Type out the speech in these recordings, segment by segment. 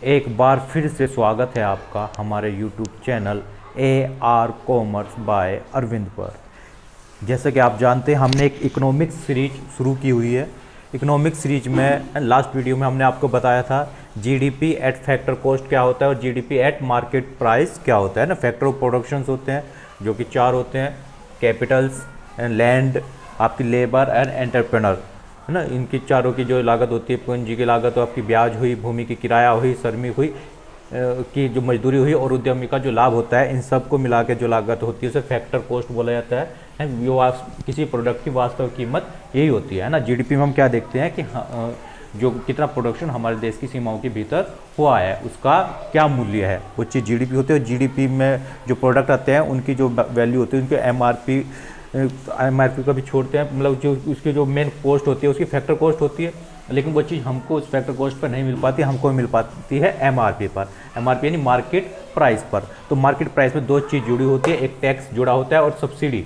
एक बार फिर से स्वागत है आपका हमारे YouTube channel AR commerce by Arvind पर। जैसे कि आप जानते हैं हमने एक इकोनॉमिक्स सीरीज शुरू की हुई है। इकोनॉमिक्स सीरीज में लास्ट वीडियो में हमने आपको बताया था जीडीपी एट फैक्टर कॉस्ट क्या होता है और जीडीपी एट मार्केट प्राइस क्या होता है ना। फैक्टर ऑफ प्रोडक्शंस होते हैं जो कि 4 होते हैं, कैपिटल्स एंड लैंड, आपकी लेबर एंड एंटरप्रेनर, है ना। इनकी चारों की जो लागत होती है, पूंजी की लागत तो आपकी ब्याज हुई, भूमि की किराया हुई, श्रमिक हुई की जो मजदूरी हुई और उद्यमी का जो लाभ होता है, इन सब को मिला के जो लागत होती है उसे फैक्टर कॉस्ट बोला जाता है। जो किसी प्रोडक्ट की वास्तविक कीमत यही होती है ना। जीडीपी में हम क्या देखते हैं कि जो कितना प्रोडक्शन हमारे देश की सीमाओं के भीतर हुआ है उसका क्या मूल्य है, वो चीज़ जीडीपी होती है। और जीडीपी में जो प्रोडक्ट आते हैं उनकी जो वैल्यू होती है, उनके एमआरपी का भी छोड़ते हैं, मतलब जो उसकी जो मेन कॉस्ट होती है उसकी फैक्टर कॉस्ट होती है, लेकिन वो चीज़ हमको उस फैक्टर कॉस्ट पर नहीं मिल पाती, हमको मिल पाती है एमआरपी पर। एमआरपी यानी मार्केट प्राइस पर। तो मार्केट प्राइस में 2 चीज़ जुड़ी होती है, एक टैक्स जुड़ा होता है और सब्सिडी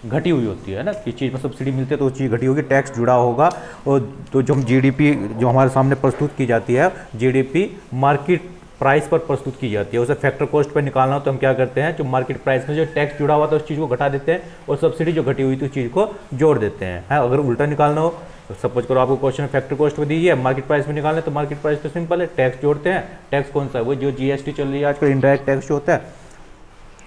घटी हुई होती है ना। किस चीज़ में सब्सिडी मिलती है तो वो चीज़ घटी होगी, टैक्स जुड़ा होगा। और तो जो हम जीडीपी जो हमारे सामने प्रस्तुत की जाती है, जीडीपी मार्केट प्राइस पर प्रस्तुत की जाती है। उसे फैक्टर कॉस्ट पर निकालना हो तो हम क्या करते हैं, जो मार्केट प्राइस में जो टैक्स जुड़ा हुआ था उस चीज़ को घटा देते हैं और सब्सिडी जो घटी हुई थी उस चीज़ को जोड़ देते हैं। अगर उल्टा निकालना हो तो सपोज करो आपको क्वेश्चन फैक्टर कॉस्ट में दी है, मार्केट प्राइस में निकालना है तो मार्केट प्राइस तो सिंपल है, टैक्स जोड़ते हैं। टैक्स कौन सा है, वो जो जीएसटी चल रही है आजकल, इनडायरेक्ट टैक्स जो होता है,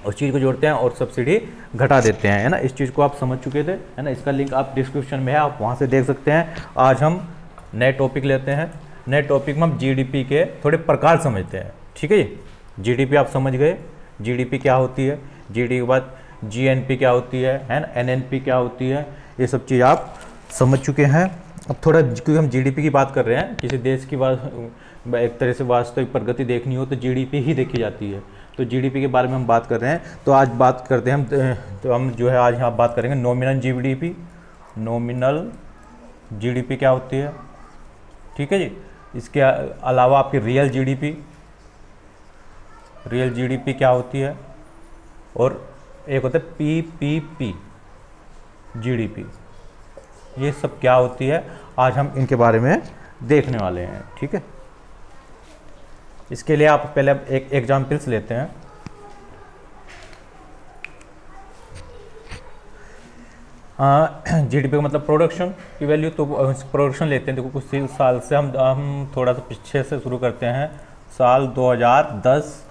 उस चीज़ को जोड़ते हैं और सब्सिडी घटा देते हैं, है ना। इस चीज़ को आप समझ चुके थे, है ना। इसका लिंक आप डिस्क्रिप्शन में है, आप वहाँ से देख सकते हैं। आज हम नए टॉपिक लेते हैं। नए टॉपिक में हम जीडीपी के थोड़े प्रकार समझते हैं, ठीक है जी। जीडीपी आप समझ गए, जीडीपी क्या होती है, जीडीपी के बाद जीएनपी क्या होती है ना, एनएनपी क्या होती है, ये सब चीज़ आप समझ चुके हैं। अब थोड़ा क्योंकि हम जीडीपी की बात कर रहे हैं, किसी देश की एक तरह से वास्तविक प्रगति देखनी हो तो जीडीपी ही देखी जाती है। तो जीडीपी के बारे में हम बात कर रहे हैं, तो आज बात करते हैं हम जो है आज यहाँ बात करेंगे नॉमिनल जीडीपी। नॉमिनल जीडीपी क्या होती है, ठीक है जी। इसके अलावा आपकी रियल जीडीपी, रियल जीडीपी क्या होती है, और एक होता है पीपीपी जीडीपी। ये सब क्या होती है आज हम इनके बारे में देखने वाले हैं, ठीक है। इसके लिए आप पहले एक एग्जाम्पल्स लेते हैं। जीडीपी का मतलब प्रोडक्शन की वैल्यू, तो प्रोडक्शन लेते हैं। देखो कुछ साल से हम थोड़ा सा पीछे से शुरू करते हैं। साल 2010,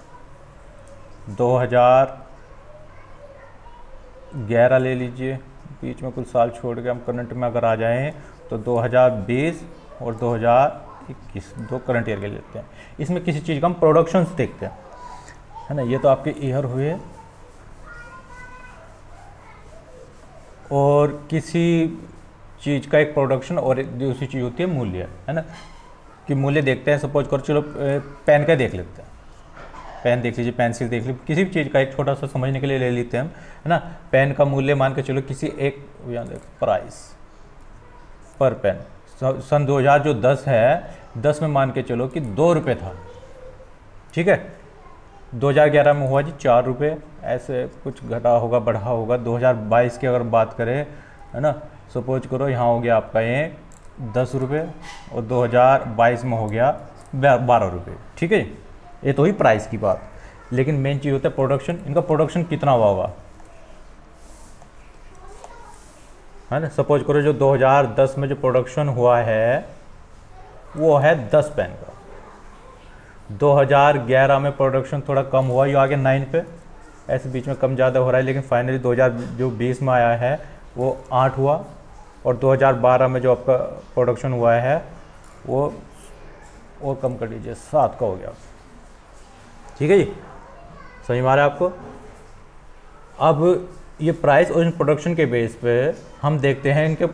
2011 ले लीजिए, बीच में कुछ साल छोड़ के हम करंट में अगर आ जाएं तो 2020 और 2021 दो करंट ईयर के लेते हैं। इसमें किसी चीज़ का हम प्रोडक्शंस देखते हैं, है ना। ये तो आपके ईयर हुए, और किसी चीज़ का एक प्रोडक्शन और एक दूसरी चीज़ होती है मूल्य, है ना। कि मूल्य देखते हैं, सपोज करो चलो पेन का देख लेते हैं, पेन देख लीजिए, पेंसिल देख लीजिए, किसी भी चीज़ का एक छोटा सा समझने के लिए ले लेते हैं हम, है ना। पेन का मूल्य मान के चलो किसी एक प्राइस पर पेन सन 2000 जो 10 है, 10 में मान के चलो कि 2 रुपये था, ठीक है। 2011 में हुआ जी 4 रुपये, ऐसे कुछ घटा होगा बढ़ा होगा। 2022 की अगर बात करें, है ना, सपोज करो यहाँ हो गया आपका ये 10 रुपये और 2022 में हो गया 12 रुपये, ठीक है। ये तो हुई प्राइस की बात, लेकिन मेन चीज़ होता है प्रोडक्शन। इनका प्रोडक्शन कितना हुआ होगा, है ना। सपोज करो जो 2010 में जो प्रोडक्शन हुआ है वो है 10 पेन का। 2011 में प्रोडक्शन थोड़ा कम हुआ, ये आ गया 9 पे, ऐसे बीच में कम ज़्यादा हो रहा है, लेकिन फाइनली 2020 में आया है वो 8 हुआ। और 2012 में जो आपका प्रोडक्शन हुआ है वो और कम कर लीजिए 7 का हो गया, ठीक है जी। समझ में आ रहा है आपको। अब ये प्राइस और इन प्रोडक्शन के बेस पे हम देखते हैं इनके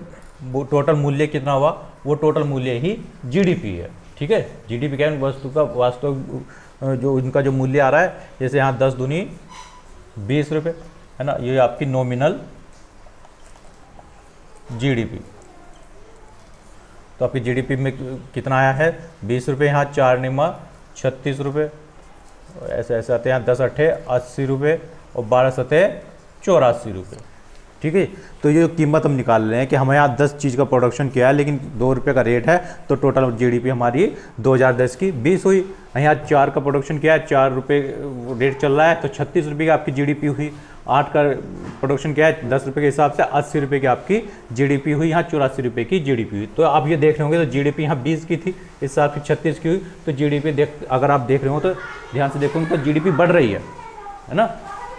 टोटल मूल्य कितना हुआ, वो टोटल मूल्य ही जीडीपी है, ठीक है। जीडीपी क्या है, वस्तु का वास्तविक जो इनका जो मूल्य आ रहा है, जैसे यहाँ 10 दूनी 20 रुपये, है ना। ये आपकी नॉमिनल जीडीपी। तो आपकी जीडीपी में कितना आया है, 20 रुपये, यहाँ 4 निमा 36 रुपये, ऐसे ऐसे आते हैं। 10 अट्ठे 80 रुपये और 12 सतह 84 रुपये, ठीक है। तो ये कीमत हम निकाल रहे हैं कि हमें यहाँ 10 चीज़ का प्रोडक्शन किया है, लेकिन 2 रुपये का रेट है, तो टोटल जीडीपी हमारी 2010 की 20 हुई। यहाँ 4 का प्रोडक्शन किया है, 4 रुपये रेट चल रहा है, तो 36 रुपये की आपकी जीडीपी हुई। 8 का प्रोडक्शन किया है 10 रुपये के हिसाब से, 80 रुपये की आपकी जीडीपी हुई। यहाँ 84 रुपये की जीडीपी हुई। तो आप ये देख रहे होंगे, तो जीडीपी यहाँ 20 की थी, इस साल की 36 की हुई। तो जीडीपी अगर आप देख रहे हो तो ध्यान से देखोगे तो जीडीपी बढ़ रही है ना।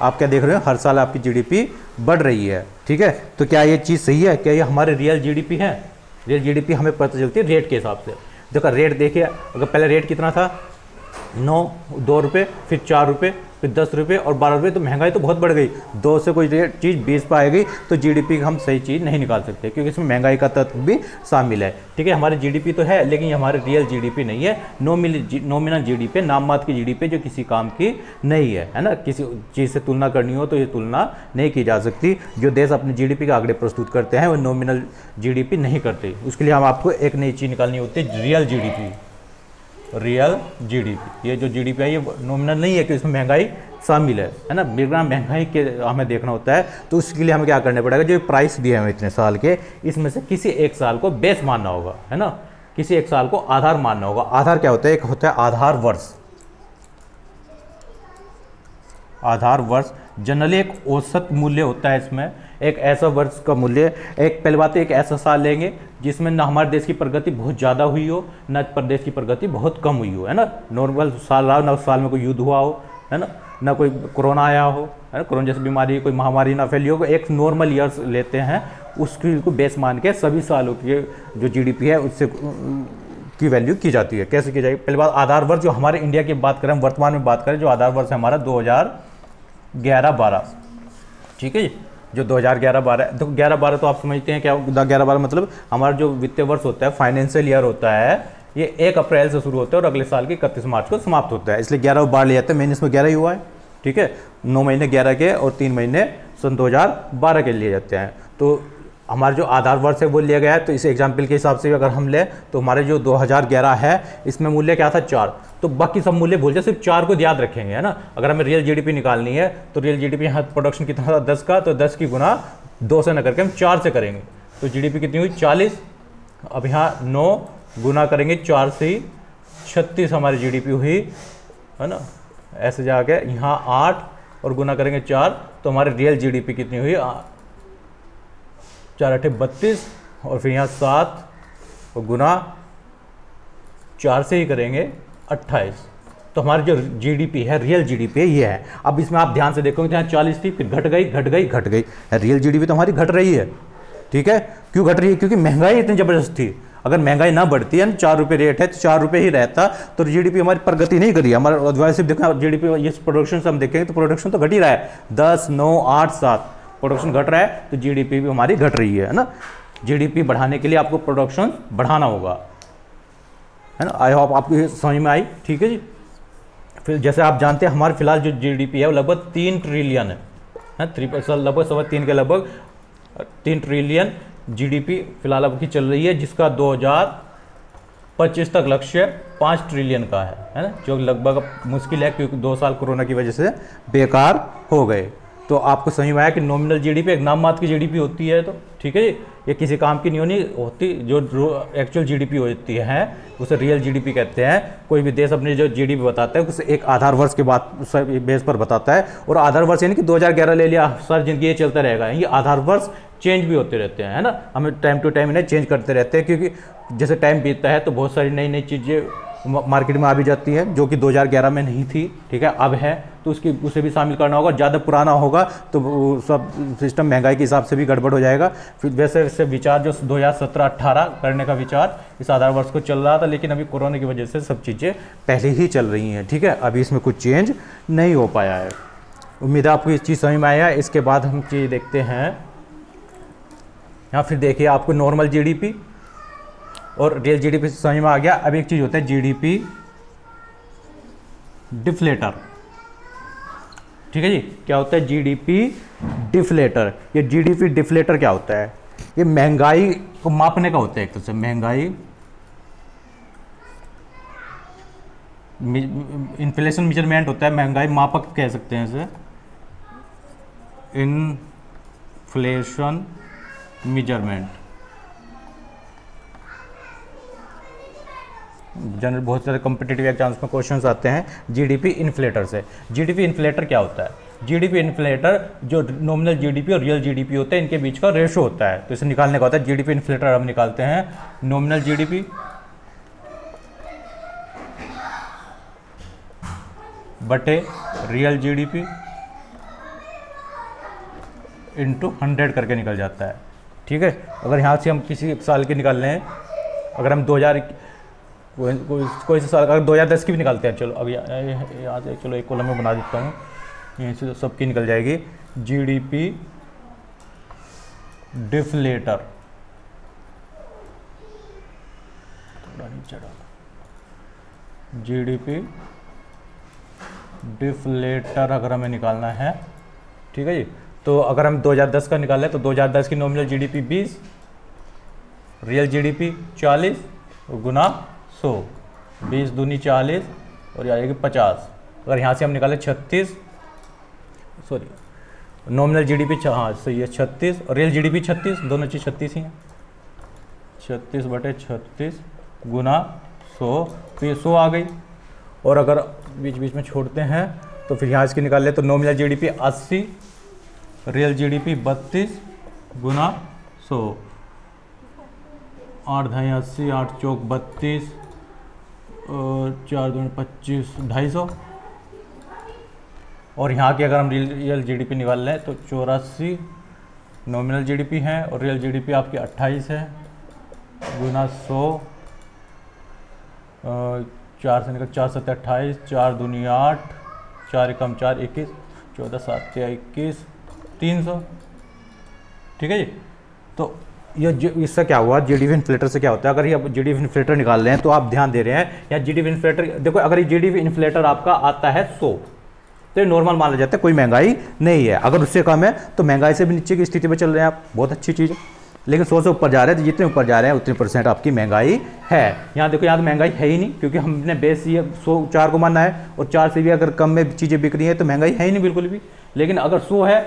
आप क्या देख रहे हो, हर साल आपकी जीडीपी बढ़ रही है, ठीक है। तो क्या ये चीज़ सही है? क्या ये हमारे रियल जीडीपी है? रियल जीडीपी हमें पता चलती है रेट के हिसाब से। देखो रेट देखिए, अगर पहले रेट कितना था 2 रुपये, फिर 4 रुपये, फिर 10 रुपये और 12 रुपये, तो महंगाई तो बहुत बढ़ गई। 2 से कोई रेट चीज़ 20 पर आएगी तो जीडीपी हम सही चीज़ नहीं निकाल सकते, क्योंकि इसमें महंगाई का तत्व भी शामिल है, ठीक है। हमारी जीडीपी तो है, लेकिन ये हमारे रियल जीडीपी नहीं है, नॉमिनल जीडीपी, नाम मात्र की जीडीपी, जो किसी काम की नहीं है ना। किसी चीज़ से तुलना करनी हो तो ये तुलना नहीं की जा सकती। जो देश अपने जीडीपी का आंकड़े प्रस्तुत करते हैं वो नॉमिनल जीडीपी नहीं करते। उसके लिए हम आपको एक नई चीज़ निकालनी होती है, रियल जीडीपी। रियल जीडीपी, ये जो जीडीपी है ये नॉमिनल नहीं है कि इसमें महंगाई शामिल है ना। बिना महंगाई के हमें देखना होता है, तो उसके लिए हमें क्या करना पड़ेगा, जो प्राइस दिए हैं इतने साल के, इसमें से किसी एक साल को बेस मानना होगा, है ना। किसी एक साल को आधार मानना होगा। आधार क्या होता है? एक होता है आधार वर्ष। आधार वर्ष जनरली एक औसत मूल्य होता है इसमें, एक ऐसा वर्ष का मूल्य। एक पहली बात है, एक ऐसा साल लेंगे जिसमें ना हमारे देश की प्रगति बहुत ज़्यादा हुई हो, ना प्रदेश की प्रगति बहुत कम हुई हो, है ना। नॉर्मल साल रहा हो, ना उस साल में कोई युद्ध हुआ हो, है ना कोई कोरोना आया हो, है ना, कोरोना जैसी बीमारी, कोई महामारी ना फैली हो। एक नॉर्मल ईयर्स लेते हैं, उसको बेस मान के सभी सालों की जो जीडीपी है उससे की वैल्यू की जाती है। कैसे की जाएगी? पहली बात आधार वर्ष, जो हमारे इंडिया की बात करें, वर्तमान में बात करें, जो आधार वर्ष है हमारा 2011-12, ठीक है जी। जो 2011-12, तो 11-12 तो आप समझते हैं क्या 11-12 मतलब हमारा जो वित्तीय वर्ष होता है, फाइनेंशियल ईयर होता है, ये 1 अप्रैल से शुरू होता है और अगले साल की 31 मार्च को समाप्त होता है। इसलिए 11 और 12 ले जाते हैं, मेन इसमें 11 ही हुआ है, ठीक है। 9 महीने 11 के और 3 महीने सन 2012 के लिए जाते हैं। तो हमारा जो आधार वर्ष है वो लिया गया है। तो इस एग्जाम्पल के हिसाब से अगर हम लें तो हमारे जो 2011 है इसमें मूल्य क्या था 4, तो बाकी सब मूल्य भूल जाए, सिर्फ 4 को याद रखेंगे, है ना। अगर हमें रियल जीडीपी निकालनी है तो रियल जीडीपी यहाँ प्रोडक्शन कितना था 10 का, तो 10 की गुना 2 से न करके हम 4 से करेंगे, तो जीडीपी कितनी हुई 40। अब यहाँ 9 गुना करेंगे 4 से, 36 हमारी जीडीपी हुई, है ना। ऐसे जाके यहाँ 8 और गुना करेंगे 4, तो हमारी रियल जीडीपी कितनी हुई 4 8 32, और फिर यहाँ 7 और गुना 4 से ही करेंगे 28, तो हमारी जो जीडीपी है, रियल जीडीपी है, ये है। अब इसमें आप ध्यान से देखोगे, यहाँ 40 थी, फिर घट गई घट गई घट गई। रियल जीडीपी तो हमारी घट रही है, ठीक है। क्यों घट रही है? क्योंकि महंगाई इतनी ज़बरदस्त थी। अगर महंगाई ना बढ़ती है, 4 रुपये रेट है तो 4 रुपये ही रहता, तो जीडीपी हमारी प्रगति नहीं करी। हमारा वैसे देखो जीडीपी, ये प्रोडक्शन से हम देखेंगे तो प्रोडक्शन तो घट ही रहा है, 10 9 8 7 प्रोडक्शन घट रहा है, तो जीडीपी भी हमारी घट रही है ना। जीडीपी बढ़ाने के लिए आपको प्रोडक्शन बढ़ाना होगा, है ना। आई होप आपको समझ में आई, ठीक है जी। फिर जैसे आप जानते हैं हमारे फिलहाल जो जीडीपी है वो लगभग 3 ट्रिलियन है, लगभग 3.25 के लगभग 3 ट्रिलियन जीडीपी फिलहाल अब की चल रही है, जिसका 2025 तक लक्ष्य 5 ट्रिलियन का है ना, जो लगभग मुश्किल है क्योंकि 2 साल कोरोना की वजह से बेकार हो गए। तो आपको समझ में आया कि नॉमिनल जीडीपी एक नाम मात्र की जीडीपी होती है, तो ठीक है जी, ये किसी काम की नहीं होती। जो एक्चुअल जीडीपी होती है उसे रियल जीडीपी कहते हैं। कोई भी देश अपनी जो जीडीपी बताता है उसे एक आधार वर्ष के बाद बेस पर बताता है, और आधार वर्ष यानी कि 2011 ले लिया, सर जिंदगी ये चलता रहेगा। ये आधार वर्ष चेंज भी होते रहते हैं, है ना। हमें टाइम टू टाइम इन्हें चेंज करते रहते हैं, क्योंकि जैसे टाइम बीतता है तो बहुत सारी नई नई चीज़ें मार्केट में आ भी जाती है, जो कि 2011 में नहीं थी, ठीक है, अब है, तो उसे भी शामिल करना होगा। ज़्यादा पुराना होगा तो सब सिस्टम महंगाई के हिसाब से भी गड़बड़ हो जाएगा। फिर वैसे वैसे विचार जो 2017-18 करने का विचार इस आधार वर्ष को चल रहा था, लेकिन अभी कोरोना की वजह से सब चीज़ें पहले ही चल रही हैं, ठीक है। अभी इसमें कुछ चेंज नहीं हो पाया है। उम्मीद है आपको इस चीज़ समझ में आया। इसके बाद हम चीज़ देखते हैं, यहाँ फिर देखिए आपको नॉर्मल जीडीपी और रियल जीडीपी समझ में आ गया। अब एक चीज़ होता है जीडीपी डिफ्लेटर, ठीक है जी। क्या होता है जीडीपी डिफ्लेटर? ये जीडीपी डिफ्लेटर क्या होता है? ये महंगाई को मापने का होता है, एक तरह से महंगाई, इन्फ्लेशन मेजरमेंट होता है, महंगाई मापक कह सकते हैं इसे, इन्फ्लेशन मेजरमेंट। जनरल बहुत सारे कॉम्पिटिटिव एग्जाम्स में क्वेश्चंस आते हैं जीडीपी इन्फ्लेटर से। जीडीपी इन्फ्लेटर क्या होता है? जीडीपी इन्फ्लेटर जो नॉमिनल जीडीपी और रियल जीडीपी होते हैं इनके बीच का रेशो होता है, तो इसे निकालने का होता है। जीडीपी इन्फ्लेटर हम निकालते हैं नॉमिनल जीडीपी बटे रियल जीडीपी इंटू 100 करके निकल जाता है। ठीक है, अगर यहाँ से हम किसी साल के निकाल लें, अगर हम 2000 कोई सा साल, अगर 2010 की भी निकालते हैं, चलो अब यहाँ से चलो एक कॉलम में बना देता हूँ, यहीं से सबकी निकल जाएगी। जीडीपी डिफ्लेटर, थोड़ा नीचे डालो, जीडीपी डिफ्लेटर अगर हमें निकालना है, ठीक है जी। तो अगर हम 2010 का निकाल लें तो 2010 की नॉमिनल जीडीपी 20, रियल जीडीपी 40 गुना 100, 20 दूनी 40 और ये आएगी 50। अगर यहाँ से हम निकालें 36, सॉरी नॉमिनल जीडीपी, हाँ सही है 36 और रियल जीडीपी 36, दोनों चीज़ 36 ही हैं। 36 बटे 36 गुना 100, तो ये 100 आ गई। और अगर बीच बीच में छोड़ते हैं तो फिर यहाँ इसकी निकाल ले तो नॉमिनल जीडीपी 80, रियल जीडीपी 32 गुना 100, 8 ढाई 80, 8 चौक 32 और 4 दूनी 25, 250। और यहाँ की अगर हम रियल जीडीपी निकाल लें तो 84 नॉमिनल जीडीपी है और रियल जीडीपी आपकी 28 है गुना 100, 4 से निकल 4 7 28, 4 दूनी 8, 4 कम 4 21, 14 7 21, 300। ठीक है जी। तो ये इससे क्या हुआ, जीडीपी इन्फ्लेटर से क्या होता है? अगर ये जीडीपी इन्फ्लेटर निकाल रहे हैं तो आप ध्यान दे रहे हैं या जीडीपी इन्फ्लेटर, देखो अगर ये जीडीपी इन्फ्लेटर आपका आता है 100 तो ये नॉर्मल माना जाता है, कोई महंगाई नहीं है। अगर उससे कम है तो महंगाई से भी नीचे की स्थिति में चल रहे हैं आप, बहुत अच्छी चीज़ है। लेकिन 100 से ऊपर जा रहे हैं तो जितने ऊपर जा रहे हैं उतने % आपकी महंगाई है। यहाँ देखो, यहाँ तो महंगाई है ही नहीं, क्योंकि हमने बेस ये 104 को माना है और 4 से भी अगर कम में चीज़ें बिक रही हैं तो महंगाई है ही नहीं बिल्कुल भी। लेकिन अगर 100 है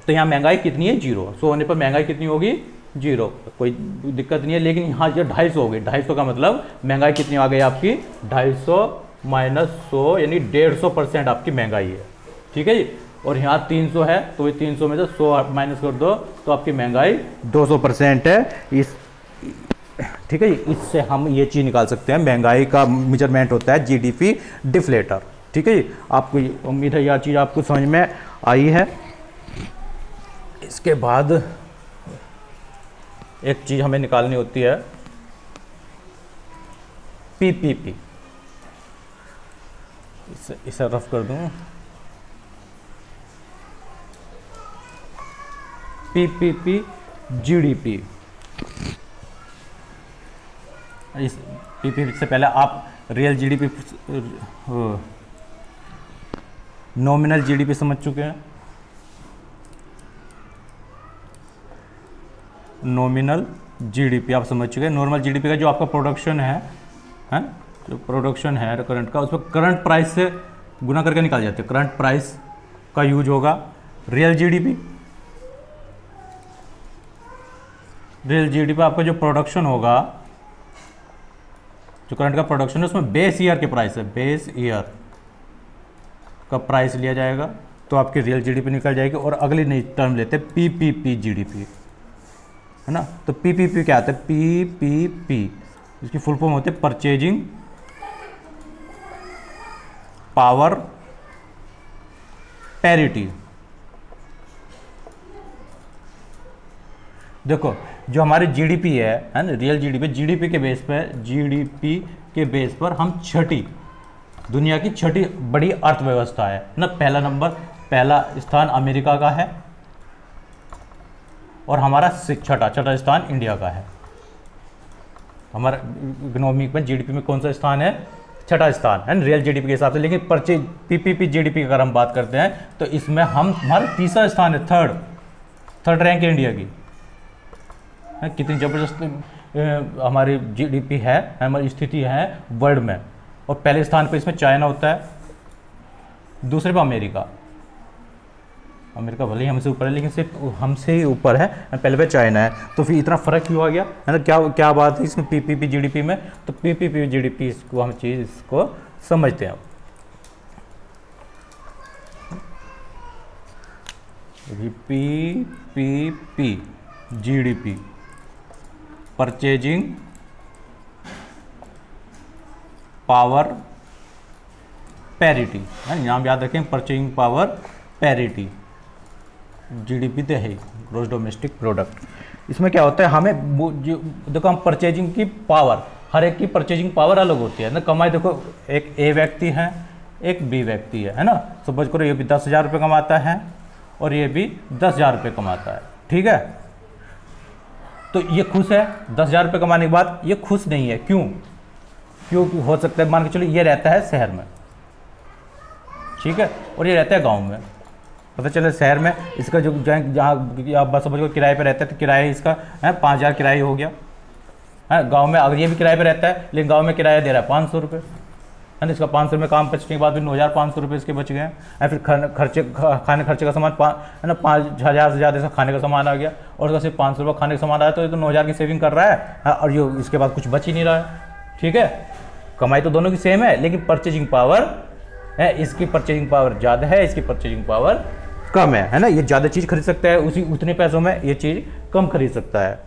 तो यहाँ महंगाई कितनी है? 0। 100 होने पर महंगाई कितनी होगी? 0, कोई दिक्कत नहीं है। लेकिन यहाँ जो 250 हो गई, 250 का मतलब महंगाई कितनी आ गई आपकी? 250 माइनस 100 यानी 150% आपकी महंगाई है। ठीक है जी। और यहाँ 300 है तो ये 300 में से 100 माइनस कर दो तो आपकी महंगाई 200% है। इस ठीक है जी, इससे हम ये चीज़ निकाल सकते हैं, महंगाई का मेजरमेंट होता है जीडीपी डिफ्लेटर। ठीक है जी। आपको उम्मीद है यह चीज़ आपको समझ में आई है। इसके बाद एक चीज़ हमें निकालनी होती है पीपीपी। इसे रफ कर दूं, पीपीपी जीडीपी। इस पीपीपी से पहले आप रियल जीडीपी, नॉमिनल जीडीपी समझ चुके हैं। नॉमिनल जीडीपी आप समझ चुके हैं। नॉर्मल जीडीपी का जो आपका प्रोडक्शन है जो प्रोडक्शन है करंट का, उसमें करंट प्राइस से गुना करके निकाल जाते हैं। करंट प्राइस का यूज होगा। रियल जीडीपी, रियल जीडीपी आपका जो प्रोडक्शन होगा, जो करंट का प्रोडक्शन है उसमें बेस ईयर के प्राइस है, बेस ईयर का प्राइस लिया जाएगा तो आपकी रियल जीडीपी निकल जाएगी। और अगली नई टर्म लेते हैं पीपीपी जीडीपी, है ना। तो पीपीपी क्या आता है? पीपीपी इसकी फुल फॉर्म होती है परचेजिंग पावर पैरिटी। देखो जो हमारी जीडीपी है ना, रियल जीडीपी, जीडीपी के बेस पर, जीडीपी के बेस पर हम छठी, दुनिया की छठी बड़ी अर्थव्यवस्था है ना। पहला नंबर, पहला स्थान अमेरिका का है और हमारा छठा स्थान इंडिया का है। हमारा इकोनॉमिक में जीडीपी में कौन सा स्थान है? छठा स्थान है रियल जीडीपी के हिसाब से। लेकिन पीपीपी जीडीपी की अगर हम बात करते हैं तो इसमें हम, हमारा तीसरा स्थान है, थर्ड रैंक है इंडिया की। कितनी ज़बरदस्त हमारी जीडीपी है, हमारी स्थिति है वर्ल्ड में। और पहले स्थान पर इसमें चाइना होता है, दूसरे पर अमेरिका, अमेरिका भले ही हमसे ऊपर है लेकिन सिर्फ हमसे ही ऊपर है, पहले पे चाइना है। तो फिर इतना फ़र्क क्यों आ गया, है ना? क्या क्या बात है इसमें पीपीपी जीडीपी में? तो पीपीपी जीडीपी इसको हम चीज़ इसको समझते हैं। PPP GDP, purchasing power parity, है नाम याद रखें, परचेजिंग पावर पैरिटी। जीडीपी तो है ग्रॉस डोमेस्टिक प्रोडक्ट। इसमें क्या होता है, हमें देखो हम परचेजिंग की पावर, हर एक की परचेजिंग पावर अलग होती है ना। कमाई देखो, एक ए व्यक्ति है, एक बी व्यक्ति है ना। सपोज करो ये भी 10,000 रुपये कमाता है और ये भी 10,000 रुपये कमाता है, ठीक है। तो ये खुश है 10,000 रुपये कमाने के बाद, ये खुश नहीं है। क्यों? क्योंकि हो सकता है मान के चलो ये रहता है शहर में, ठीक है, और ये रहता है गांव में। पता चले शहर में इसका जो जहाँ आप बस समझ लो किराए पे रहता है, तो किराया इसका है 5,000 किराया हो गया, है। गांव में अगर ये भी किराए पे रहता है लेकिन गांव में किराया दे रहा है 500 रुपये, है ना। इसका 500 में काम बचने के बाद भी 9,500 रुपये इसके बच गए हैं। फिर खाने खर्चे का सामान है ना, 5,000 से ज़्यादा इसका खाने का सामान आ गया और उसका सिर्फ 500 रुपये खाने का सामान आया, तो ये तो 9,000 की सेविंग कर रहा है और ये इसके बाद कुछ बच ही नहीं रहा है, ठीक है। कमाई तो दोनों की सेम है लेकिन परचेजिंग पावर है, इसकी परचेजिंग पावर ज़्यादा है, इसकी परचेजिंग पावर कम है ना। ये ज़्यादा चीज़ खरीद सकता है, उतने पैसों में ये चीज़ कम खरीद सकता है।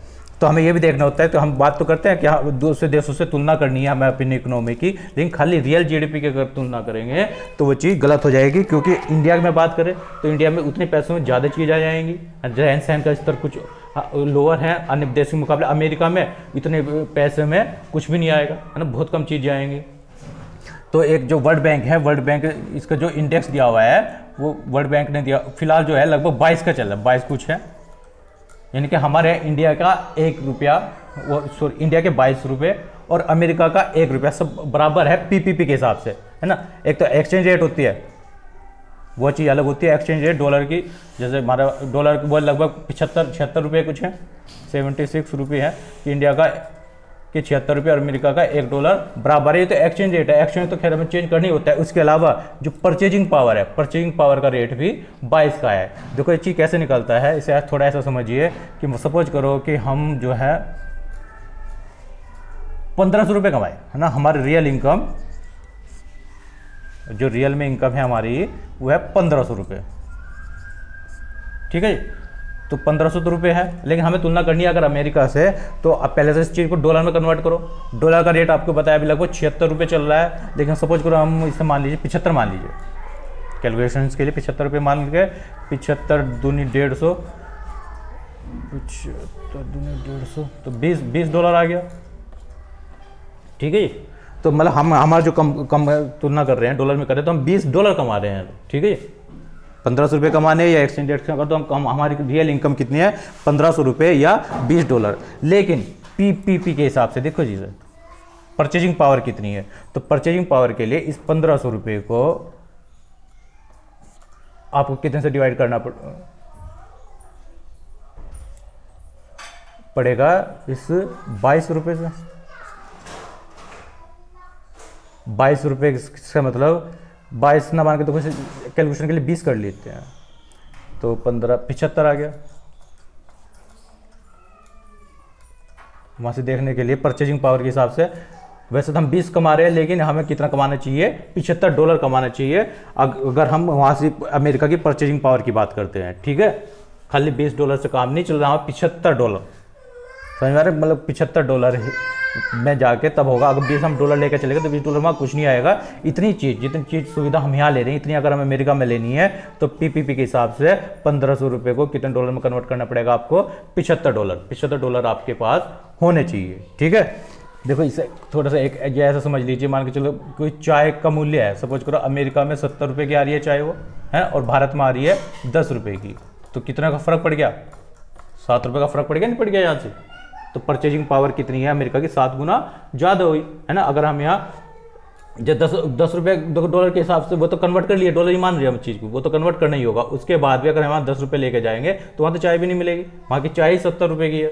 तो हमें ये भी देखना होता है। तो हम बात तो करते हैं कि हाँ दूसरे देशों से तुलना करनी है हमें अपनी इकोनॉमी की, लेकिन खाली रियल जीडीपी की अगर तुलना करेंगे तो वो चीज़ गलत हो जाएगी। क्योंकि इंडिया में बात करें तो इंडिया में उतने पैसों में ज़्यादा चीज़ आ जाएंगी, रहन सहन का स्तर कुछ लोअर है अन्य देशों के मुकाबले। अमेरिका में इतने पैसे में कुछ भी नहीं आएगा, है ना, बहुत कम चीज़ जाएंगी। तो एक जो वर्ल्ड बैंक है, वर्ल्ड बैंक इसका जो इंडेक्स दिया हुआ है वो वर्ल्ड बैंक ने दिया, फिलहाल जो है लगभग 22 का चल रहा है, 22 कुछ है। यानी कि हमारे इंडिया का 1 रुपया, वो सॉरी इंडिया के 22 रुपये और अमेरिका का 1 रुपया सब बराबर है पीपीपी के हिसाब से, है ना। एक तो एक्सचेंज रेट होती है, वो चीज़ अलग होती है एक्सचेंज रेट डॉलर की। जैसे हमारा डॉलर वो लगभग 76 रुपये कुछ है, 76 रुपये है कि इंडिया का कि 76 रुपये और अमेरिका का $1 बराबर है। ये तो एक्सचेंज रेट है, एक्सचेंज तो खैर हमें चेंज करनी होता है। उसके अलावा जो परचेजिंग पावर है, परचेजिंग पावर का रेट भी 22 का है। देखो ये चीज़ कैसे निकलता है, इसे थोड़ा ऐसा समझिए कि सपोज करो कि हम जो है 1500 रुपये कमाए, है ना। हमारी रियल इनकम, जो रियल में इनकम है हमारी वो है 1500 रुपये, ठीक है। तो 1500 रुपये है, लेकिन हमें तुलना करनी है अगर अमेरिका से, तो आप पहले से इस चीज़ को डॉलर में कन्वर्ट करो। डॉलर का रेट आपको बताया अभी लगभग 76 रुपये चल रहा है, लेकिन सपोज करो हम इसे मान लीजिए 75 मान लीजिए, कैलकुलेशन के लिए 75 रुपये मान लीजिए। 75 दूनी 150, 75 दूनी 150 तो $20 आ गया, ठीक है। तो मतलब हम हमारा जो कम तुलना कर रहे हैं डॉलर में कर रहे हैं तो हम $20 कमा रहे हैं, ठीक है। 1500 रुपये कमाने या एक्सचेंज रेट का तो हम हमारी रियल इनकम कितनी है 1500 रुपये या $20। लेकिन पीपीपी के हिसाब से देखो जी सर परचेजिंग पावर कितनी है, तो परचेजिंग पावर के लिए इस 1500 रुपये को आपको कितने से डिवाइड करना पड़ेगा, इस 22 रुपये से। 22 रुपये का मतलब 22 ना मान के तो कुछ कैलकुलेशन के लिए 20 कर लेते हैं, तो 75 आ गया। वहाँ से देखने के लिए परचेजिंग पावर के हिसाब से वैसे तो हम 20 कमा रहे हैं, लेकिन हमें कितना कमाना चाहिए, $75 कमाना चाहिए अगर हम वहाँ से अमेरिका की परचेजिंग पावर की बात करते हैं, ठीक है। खाली $20 से काम नहीं चल रहा, $75 समझ में आ रहा है, मतलब $75 में जाके तब होगा। अगर 20 हम डॉलर लेकर चलेंगे तो $20 में कुछ नहीं आएगा। इतनी चीज़ जितनी चीज़ सुविधा हम यहाँ ले रहे हैं इतनी अगर हम अमेरिका में लेनी है तो पीपीपी के हिसाब से 1500 रुपये को कितने डॉलर में कन्वर्ट करना पड़ेगा आपको, $75 आपके पास होने चाहिए, ठीक है। देखो इसे थोड़ा सा एक ऐसा समझ लीजिए, मान के चलो कोई चाय का मूल्य है, सपोज करो अमेरिका में 70 रुपये की आ रही है चाय वो है, और भारत में आ रही है 10 रुपये की, तो कितना का फ़र्क पड़ गया, 7 रुपये का फ़र्क पड़ गया, नहीं पड़ गया यहाँ से। तो परचेजिंग पावर कितनी है अमेरिका की, 7 गुना ज़्यादा हुई, है ना। अगर हम यहाँ जब 10 रुपये डॉलर के हिसाब से वो तो कन्वर्ट कर लिए, डॉलर ही मान रही है हम चीज़ को, वो तो कन्वर्ट करना ही होगा। उसके बाद भी अगर हम वहाँ 10 रुपये लेके जाएंगे तो वहाँ तो चाय भी नहीं मिलेगी, वहाँ की चाय ही 70 रुपये की है,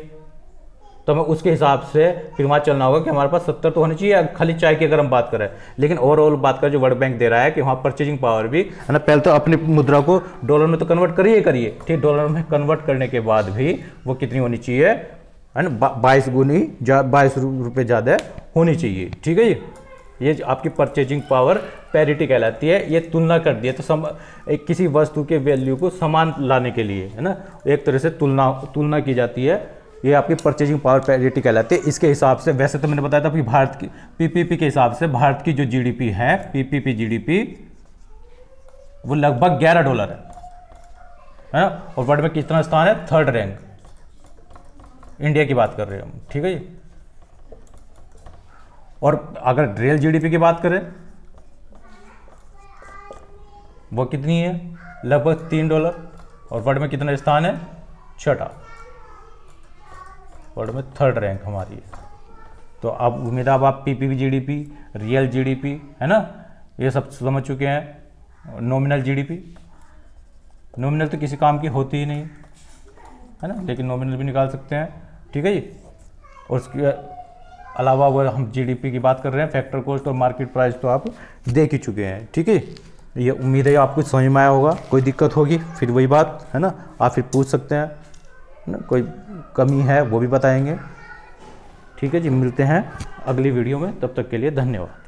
तो हमें उसके हिसाब से फिर वहाँ चलना होगा कि हमारे पास 70 तो होनी चाहिए। खाली चाय की अगर हम बात करें, लेकिन ओवरऑल बात करें जो वर्ल्ड बैंक दे रहा है कि वहाँ परचेजिंग पावर भी है ना, पहले तो अपनी मुद्रा को डॉलर में तो कन्वर्ट करिए, ठीक, डॉलर में कन्वर्ट करने के बाद भी वो कितनी होनी चाहिए, है ना, 22 रुपये ज़्यादा होनी चाहिए, ठीक है जी। ये आपकी परचेजिंग पावर पैरिटी कहलाती है। ये तुलना कर दी है, तो किसी वस्तु के वैल्यू को समान लाने के लिए, है ना, एक तरह से तुलना की जाती है। ये आपकी परचेजिंग पावर पैरिटी कहलाती है। इसके हिसाब से, वैसे तो मैंने बताया था कि भारत की पीपीपी के हिसाब से भारत की जो जीडीपी है, पीपीपी जीडीपी, वो लगभग $11 है ना, और वर्ल्ड में कितना स्थान है, 3rd रैंक, इंडिया की बात कर रहे हैं हम, ठीक है जी। और अगर रियल जीडीपी की बात करें, वो कितनी है, लगभग $3, और वर्ल्ड में कितना स्थान है, 6ठा, वर्ल्ड में 3rd रैंक हमारी है। तो अब उम्मीद है अब आप पीपीपी जीडीपी, रियल जीडीपी, है ना, ये सब समझ चुके हैं। नॉमिनल जीडीपी, नॉमिनल तो किसी काम की होती ही नहीं, है ना, लेकिन नॉमिनल भी निकाल सकते हैं, ठीक है जी। और उसके अलावा वो हम जीडीपी की बात कर रहे हैं, फैक्टर कॉस्ट और मार्केट प्राइस तो आप देख ही चुके हैं, ठीक है। ये उम्मीद है आपको समझ में आया होगा। कोई दिक्कत होगी फिर वही बात, है ना, आप फिर पूछ सकते हैं, है ना, कोई कमी है वो भी बताएंगे, ठीक है जी। मिलते हैं अगली वीडियो में, तब तक के लिए धन्यवाद।